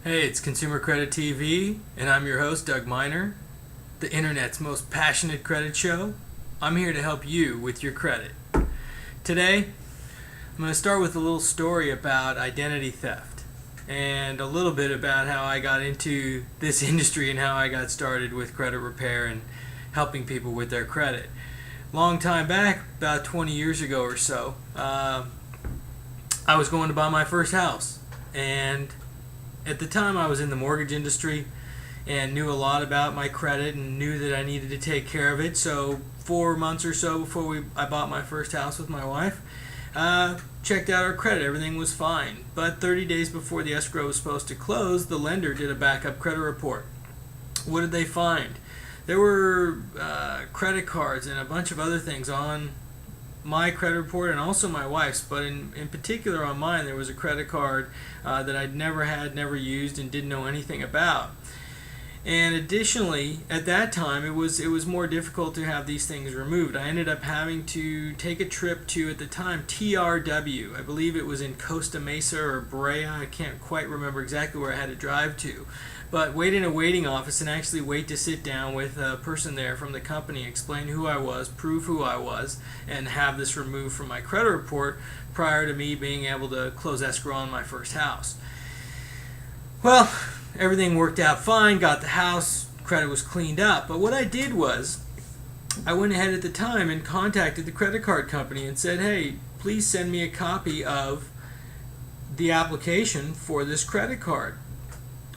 Hey, it's Consumer Credit TV, and I'm your host, Doug Miner, the internet's most passionate credit show. I'm here to help you with your credit. Today, I'm going to start with a little story about identity theft and a little bit about how I got into this industry and how I got started with credit repair and helping people with their credit. Long time back, about 20 years ago or so, I was going to buy my first house, and at the time I was in the mortgage industry and knew a lot about my credit and knew that I needed to take care of it. So 4 months or so before I bought my first house with my wife, checked out our credit. Everything was fine. But 30 days before the escrow was supposed to close, the lender did a backup credit report. What did they find? There were credit cards and a bunch of other things on my credit report and also my wife's, but in particular on mine there was a credit card that I'd never used and didn't know anything about. And additionally, at that time it was more difficult to have these things removed. I ended up having to take a trip to, at the time, TRW. I believe it was in Costa Mesa or Brea. I can't quite remember exactly where I had to drive to. But wait in a waiting office and actually wait to sit down with a person there from the company, explain who I was, prove who I was, and have this removed from my credit report prior to me being able to close escrow on my first house. Well, everything worked out fine, got the house, credit was cleaned up. But what I did was, I went ahead at the time and contacted the credit card company and said, hey, please send me a copy of the application for this credit card.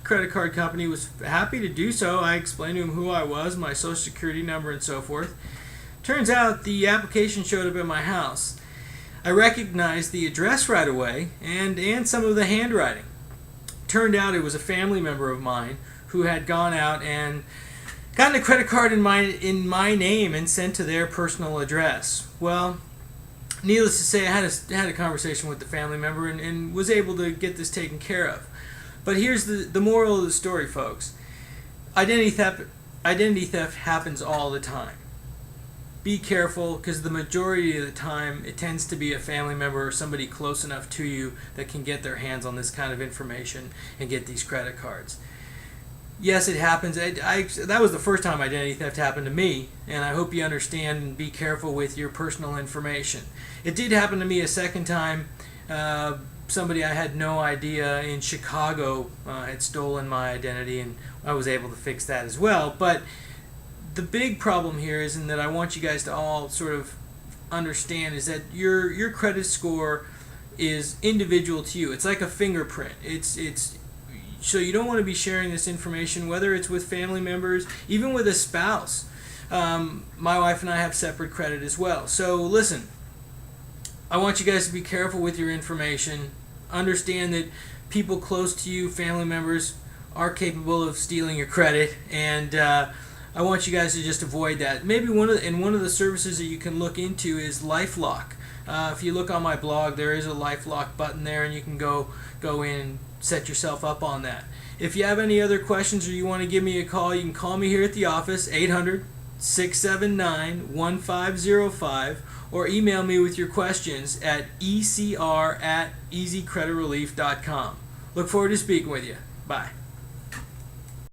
Credit card company was happy to do so. I explained to him who I was, my social security number, and so forth. Turns out the application showed up at my house. I recognized the address right away and some of the handwriting. Turned out it was a family member of mine who had gone out and gotten a credit card in my name and sent to their personal address. Well, needless to say, I had a conversation with the family member and was able to get this taken care of. But here's the moral of the story, folks. Identity theft happens all the time. Be careful, because the majority of the time it tends to be a family member or somebody close enough to you that can get their hands on this kind of information and get these credit cards. Yes, it happens. That was the first time identity theft happened to me, and I hope you understand and be careful with your personal information. It did happen to me a second time. Somebody I had no idea in Chicago had stolen my identity, and I was able to fix that as well. But the big problem here is, and that I want you guys to all sort of understand, is that your credit score is individual to you. It's like a fingerprint. It's so you don't want to be sharing this information, whether it's with family members, even with a spouse. My wife and I have separate credit as well. So listen, I want you guys to be careful with your information. Understand that people close to you, family members, are capable of stealing your credit, and I want you guys to just avoid that. Maybe one of the services that you can look into is LifeLock. If you look on my blog, there is a LifeLock button there, and you can go in and set yourself up on that. If you have any other questions or you want to give me a call, you can call me here at the office, 800-679-1505, or email me with your questions at ecr@easycreditrelief.com. Look forward to speaking with you. Bye.